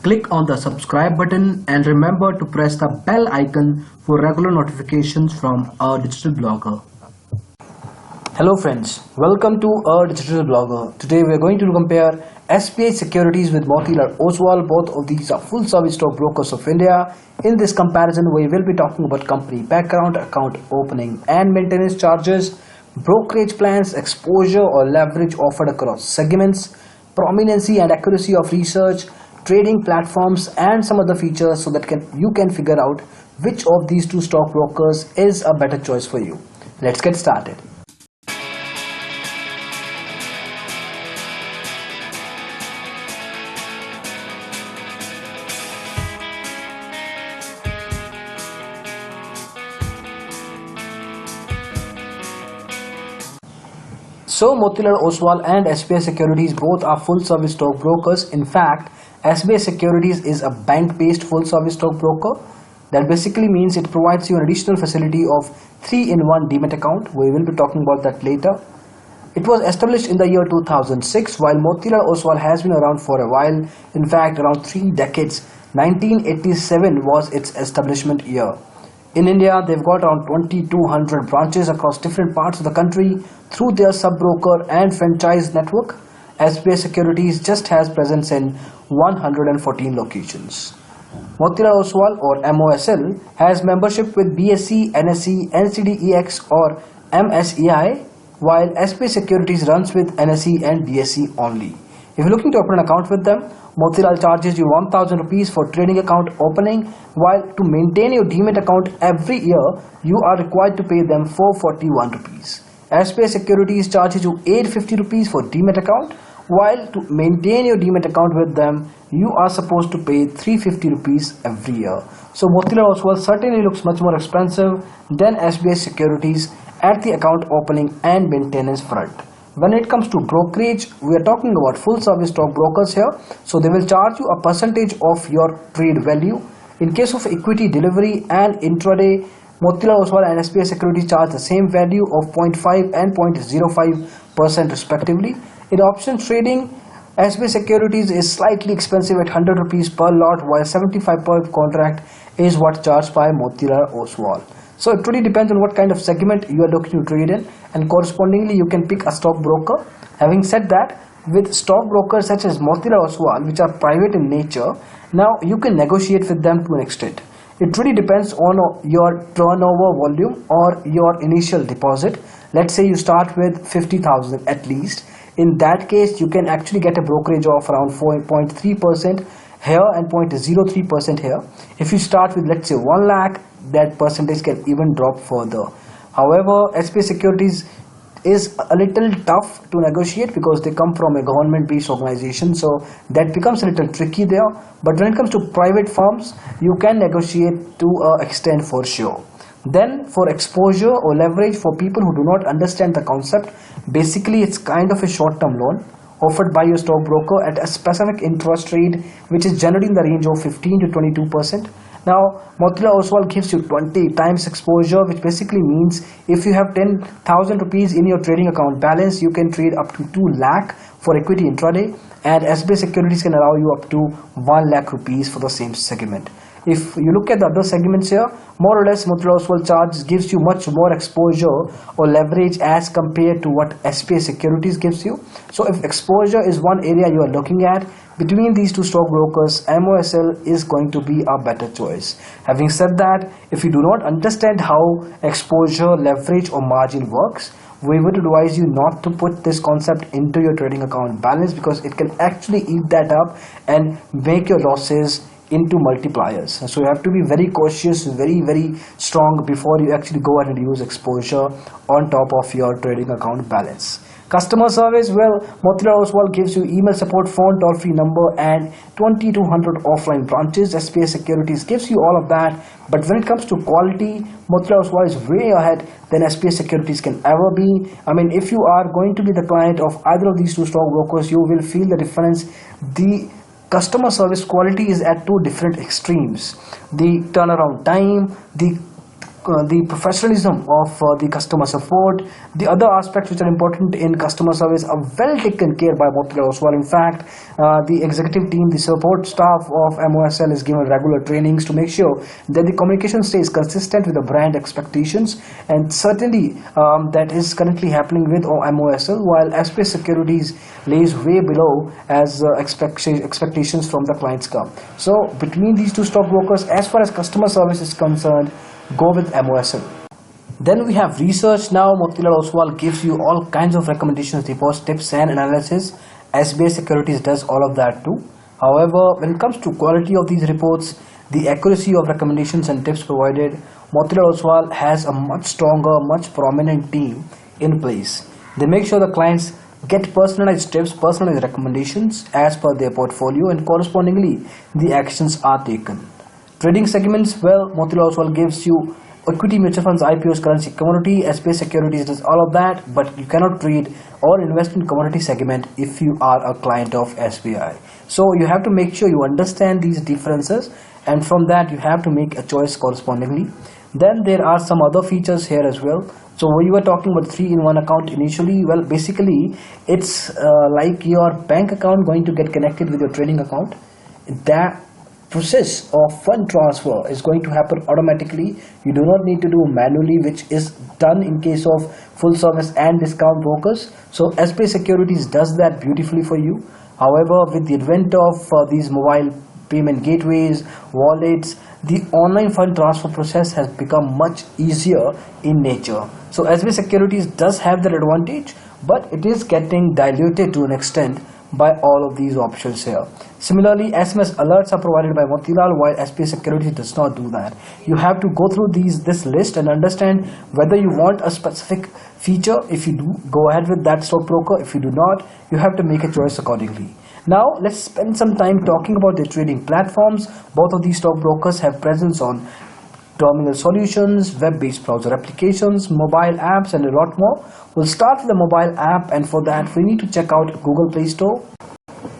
click on the subscribe button and remember to press the bell icon for regular notifications from our digital blogger. Hello friends, welcome to our digital blogger. Today we are going to compare SBI Securities with Motilal Oswal. Both of these are full service stockbrokers of India. In this comparison we will be talking about company background, account opening and maintenance charges, brokerage plans, exposure or leverage offered across segments, prominency and accuracy of research, trading platforms and some other features so that you can figure out which of these two stockbrokers is a better choice for you. Let's get started. So Motilal Oswal and SBI Securities both are full service stockbrokers. In fact, SBI Securities is a bank-based full service stockbroker. That basically means it provides you an additional facility of 3-in-1 demat account. We will be talking about that later. It was established in the year 2006, while Motilal Oswal has been around for a while. In fact, around 3 decades. 1987 was its establishment year. In India, they've got around 2,200 branches across different parts of the country through their sub-broker and franchise network. SBI Securities just has presence in 114 locations. Motilal Oswal or MOSL has membership with BSE, NSE, NCDEX or MSEI, while SBI Securities runs with NSE and BSE only. If you're looking to open an account with them, Motilal charges you 1,000 rupees for trading account opening, while to maintain your demat account every year, you are required to pay them 441 rupees. SBI Securities charges you 850 rupees for demat account, while to maintain your demat account with them, you are supposed to pay 350 rupees every year. So Motilal Oswal certainly looks much more expensive than SBI Securities at the account opening and maintenance front. When it comes to brokerage, we are talking about full service stockbrokers here. So they will charge you a percentage of your trade value. In case of equity delivery and intraday, Motilal Oswal and SBI Securities charge the same value of 0.5 and 0.05% respectively. In option trading, SBI Securities is slightly expensive at 100 rupees per lot, while 75 per contract is what charged by Motilal Oswal. So it really depends on what kind of segment you are looking to trade in, and correspondingly you can pick a stockbroker. Having said that, with stockbrokers such as Motilal Oswal, which are private in nature, now you can negotiate with them to an extent. It really depends on your turnover volume or your initial deposit. Let's say you start with 50,000 at least. In that case, you can actually get a brokerage of around 4.3% here and 0.03% here. If you start with, let's say, 1 lakh, that percentage can even drop further. However, SBI Securities is a little tough to negotiate because they come from a government-based organization, so that becomes a little tricky there. But when it comes to private firms, you can negotiate to an extent for sure. Then for exposure or leverage, for people who do not understand the concept, basically it's kind of a short-term loan offered by your stockbroker at a specific interest rate, which is generally in the range of 15 to 22%. Now, Motilal Oswal gives you 20 times exposure, which basically means if you have 10,000 rupees in your trading account balance, you can trade up to 2 lakh for equity intraday, and SBI Securities can allow you up to 1 lakh rupees for the same segment. If you look at the other segments here, more or less Motilal Oswal gives you much more exposure or leverage as compared to what SBI Securities gives you. So if exposure is one area you are looking at, between these two stockbrokers, MOSL is going to be a better choice. Having said that, if you do not understand how exposure, leverage or margin works, we would advise you not to put this concept into your trading account balance, because it can actually eat that up and make your losses into multipliers. So you have to be very cautious, very strong before you actually go ahead and use exposure on top of your trading account balance. Customer service, well, Motilal Oswal gives you email support, phone, toll-free number and 2,200 offline branches. SBI Securities gives you all of that. But when it comes to quality, Motilal Oswal is way ahead than SBI Securities can ever be. I mean, if you are going to be the client of either of these two stockbrokers, you will feel the difference. The customer service quality is at two different extremes. The turnaround time, the the professionalism of the customer support. The other aspects which are important in customer service are well taken care by Motilal Oswal. In fact, the executive team, the support staff of MOSL is given regular trainings to make sure that the communication stays consistent with the brand expectations, and certainly that is currently happening with MOSL, while SBI Securities lays way below as expectations from the clients come. So between these two stockbrokers, as far as customer service is concerned, go with MOSL. Then we have research. Now Motilal Oswal gives you all kinds of recommendations, reports, tips and analysis. SBI Securities does all of that too. However, when it comes to quality of these reports, the accuracy of recommendations and tips provided, Motilal Oswal has a much stronger, much prominent team in place. They make sure the clients get personalized tips, personalized recommendations as per their portfolio, and correspondingly the actions are taken. Trading segments, well, Motilal Oswal gives you equity, mutual funds, IPOs, currency, commodity. SBI Securities does all of that, but you cannot trade or invest in commodity segment if you are a client of SBI. So you have to make sure you understand these differences, and from that you have to make a choice correspondingly. Then there are some other features here as well. So when you were talking about 3-in-1 account initially, well, basically it's like your bank account going to get connected with your trading account. That process of fund transfer is going to happen automatically. You do not need to do manually, which is done in case of full service and discount brokers. So SBI Securities does that beautifully for you. However, with the advent of these mobile payment gateways, wallets, the online fund transfer process has become much easier in nature. So SBI Securities does have that advantage, but it is getting diluted to an extent by all of these options here. Similarly, SMS alerts are provided by Motilal, while SBI Securities does not do that. You have to go through this list and understand whether you want a specific feature. If you do, go ahead with that stockbroker. If you do not, you have to make a choice accordingly. Now let's spend some time talking about the trading platforms. Both of these stockbrokers have presence on terminal solutions, web-based browser applications, mobile apps, and a lot more. We'll start with the mobile app, and for that we need to check out Google Play Store.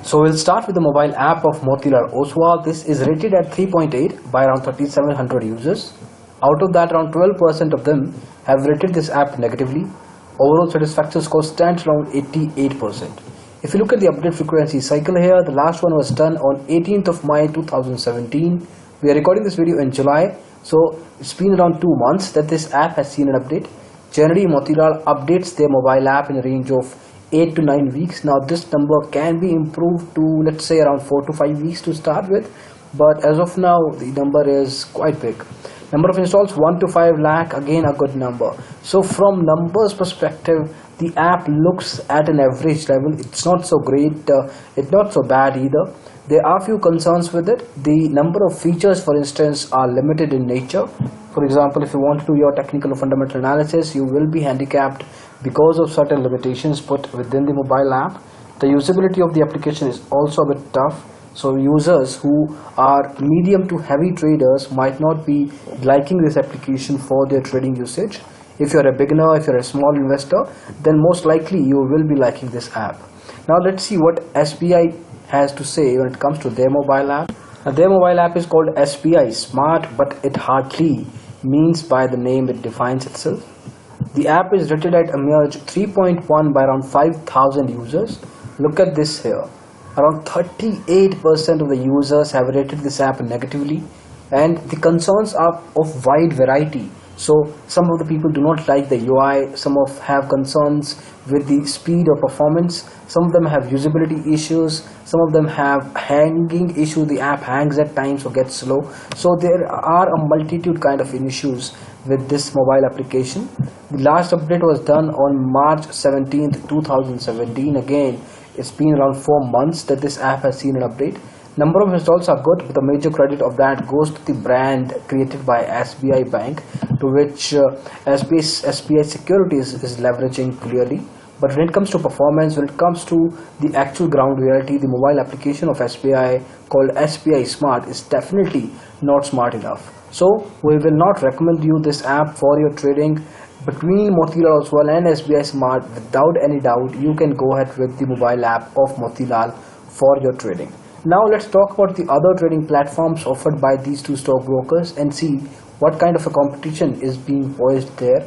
So we'll start with the mobile app of Motilal Oswal. This is rated at 3.8 by around 3,700 users. Out of that, around 12% of them have rated this app negatively. Overall satisfaction score stands around 88%. If you look at the update frequency cycle here, the last one was done on 18th of May 2017. We are recording this video in July, so it's been around 2 months that this app has seen an update. Generally, Motilal updates their mobile app in a range of 8 to 9 weeks. Now this number can be improved to, let's say, around 4 to 5 weeks to start with, but as of now the number is quite big. Number of installs 1 to 5 lakh, again a good number. So from numbers perspective, the app looks at an average level. It's not so great, it's not so bad either. There are few concerns with it. The number of features, for instance, are limited in nature. For example, if you want to do your technical or fundamental analysis, you will be handicapped because of certain limitations put within the mobile app. The usability of the application is also a bit tough. So users who are medium to heavy traders might not be liking this application for their trading usage. If you're a beginner, if you're a small investor, then most likely you will be liking this app. Now let's see what SBI has to say when it comes to their mobile app. Now, their mobile app is called SBI Smart, but it hardly means by the name it defines itself. The app is rated at a mere 3.1 by around 5,000 users. Look at this here. Around 38% of the users have rated this app negatively, and the concerns are of wide variety. So some of the people do not like the UI, some have concerns with the speed or performance, some of them have usability issues, some of them have hanging issue, the app hangs at times or gets slow. So there are a multitude kind of issues with this mobile application. The last update was done on March 17th 2017. Again, it's been around 4 months that this app has seen an update. Number of installs are good, but the major credit of that goes to the brand created by SBI Bank, to which SBI Securities is leveraging clearly. But when it comes to performance, when it comes to the actual ground reality, the mobile application of SBI called SBI Smart is definitely not smart enough. So we will not recommend you this app for your trading. Between Motilal Oswal and SBI Smart, without any doubt, you can go ahead with the mobile app of Motilal for your trading. Now let's talk about the other trading platforms offered by these two stockbrokers and see what kind of a competition is being posed there.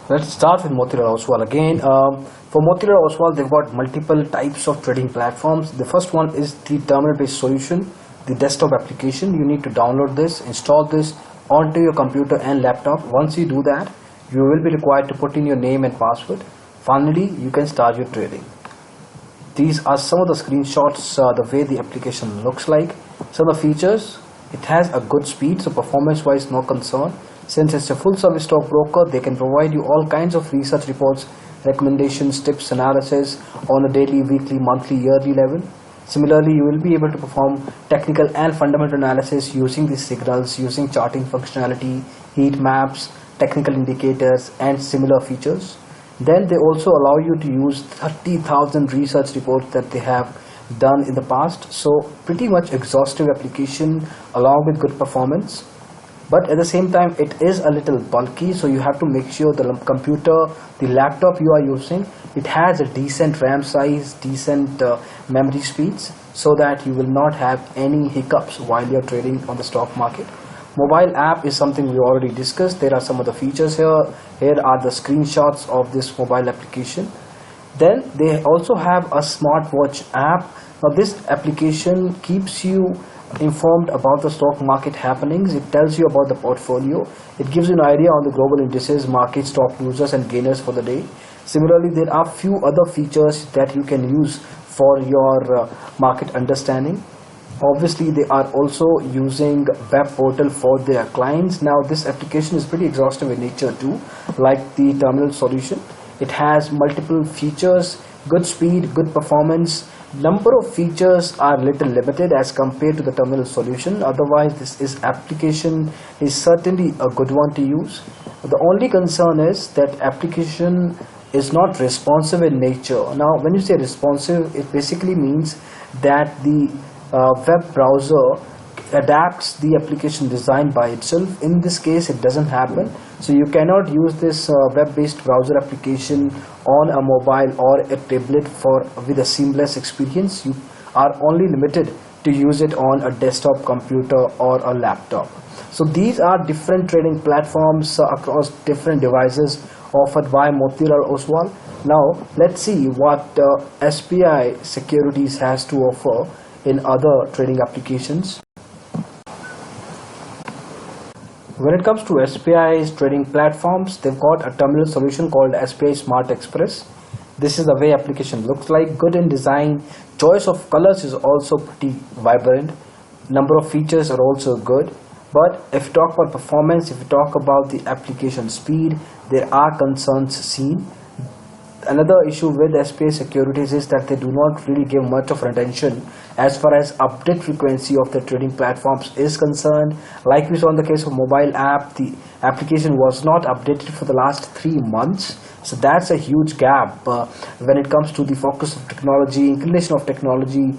Let's start with Motilal Oswal again. For Motilal Oswal, they've got multiple types of trading platforms. The first one is the terminal-based solution, the desktop application. You need to download this, install this onto your computer and laptop. Once you do that, you will be required to put in your name and password. Finally, you can start your trading. These are some of the screenshots, the way the application looks like. Some of the features, it has a good speed, so performance-wise, no concern. Since it's a full-service stockbroker, they can provide you all kinds of research reports, recommendations, tips, analysis on a daily, weekly, monthly, yearly level. Similarly, you will be able to perform technical and fundamental analysis using these signals, using charting functionality, heat maps, technical indicators, and similar features. Then they also allow you to use 30,000 research reports that they have done in the past. So pretty much exhaustive application along with good performance. But at the same time, it is a little bulky, so you have to make sure the computer, the laptop you are using, it has a decent RAM size, decent memory speeds, so that you will not have any hiccups while you're trading on the stock market. Mobile app is something we already discussed. There are some of the features here. Here are the screenshots of this mobile application. Then they also have a smartwatch app. Now this application keeps you informed about the stock market happenings. It tells you about the portfolio. It gives you an idea on the global indices, markets, top losers and gainers for the day. Similarly, there are few other features that you can use for your market understanding. Obviously, they are also using web portal for their clients. Now this application is pretty exhaustive in nature too, like the terminal solution. It has multiple features, good speed, good performance. Number of features are little limited as compared to the terminal solution. Otherwise, this application is certainly a good one to use. The only concern is that application is not responsive in nature. Now when you say responsive, it basically means that the web browser adapts the application design by itself. In this case, it doesn't happen. So you cannot use this web-based browser application on a mobile or a tablet with a seamless experience. You are only limited to use it on a desktop computer or a laptop. So these are different trading platforms across different devices offered by Motilal Oswal. Now let's see what SBI Securities has to offer in other trading applications. When it comes to SBI's trading platforms, they've got a terminal solution called SBI Smart Express. This is the way application looks like, good in design. Choice of colors is also pretty vibrant. Number of features are also good. But if you talk about performance, if you talk about the application speed, there are concerns seen. Another issue with SBI Securities is that they do not really give much of attention as far as update frequency of the trading platforms is concerned. Like we saw in the case of mobile app, the application was not updated for the last 3 months. So that's a huge gap when it comes to the focus of technology, inclination of technology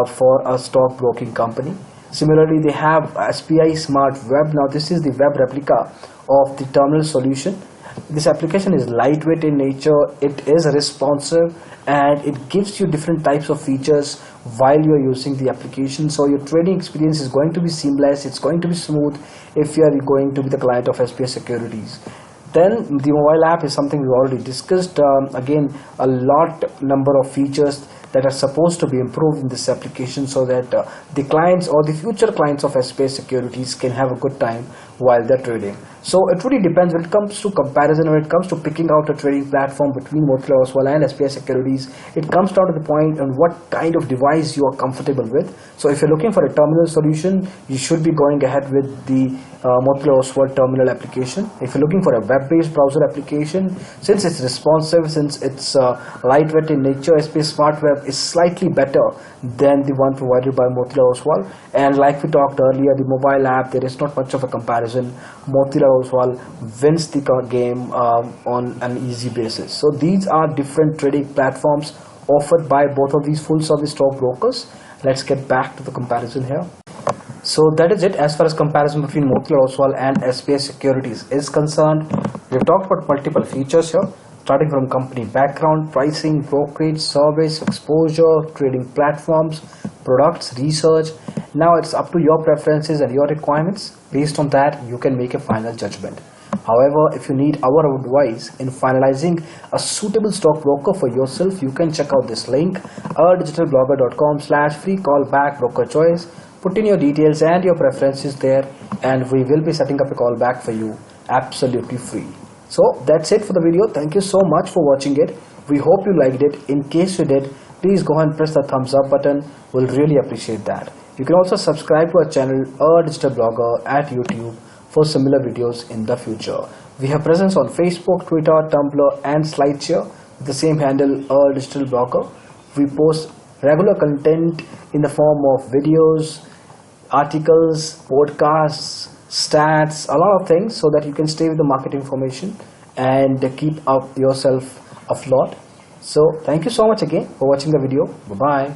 for a stock broking company. Similarly, they have SBI Smart Web. Now this is the web replica of the terminal solution. This application is lightweight in nature, it is responsive, and it gives you different types of features while you are using the application. So your trading experience is going to be seamless, it's going to be smooth if you are going to be the client of SBI Securities. Then the mobile app is something we already discussed. Again, a number of features that are supposed to be improved in this application so that the clients or the future clients of SBI Securities can have a good time while they're trading. So it really depends when it comes to comparison, when it comes to picking out a trading platform between Motilal Oswal and SBI Securities. It comes down to the point on what kind of device you are comfortable with. So if you're looking for a terminal solution, you should be going ahead with the Motilal Oswal terminal application. If you're looking for a web-based browser application, since it's responsive, since it's lightweight in nature, SBI Smart Web is slightly better than the one provided by Motilal Oswal. And like we talked earlier, the mobile app, there is not much of a comparison. Motilal Oswal wins the game on an easy basis. So these are different trading platforms offered by both of these full service stock brokers. Let's get back to the comparison here. So that is it as far as comparison between Motilal Oswal and SBI Securities is concerned. We've talked about multiple features here, starting from company background, pricing, brokerage, service, exposure, trading platforms, products, research, Now it's up to your preferences and your requirements. Based on that, you can make a final judgment. However, if you need our advice in finalizing a suitable stockbroker for yourself, you can check out this link, digitalblogger.com/free callback broker choice. Put in your details and your preferences there, and we will be setting up a callback for you absolutely free. So that's it for the video. Thank you so much for watching it. We hope you liked it. In case you did, please go ahead and press the thumbs up button. We'll really appreciate that. You can also subscribe to our channel, Digital Blogger, at YouTube for similar videos in the future. We have presence on Facebook, Twitter, Tumblr, and SlideShare with the same handle, Digital Blogger. We post regular content in the form of videos, articles, podcasts, stats, a lot of things, so that you can stay with the market information and keep up yourself afloat. So thank you so much again for watching the video. Bye bye.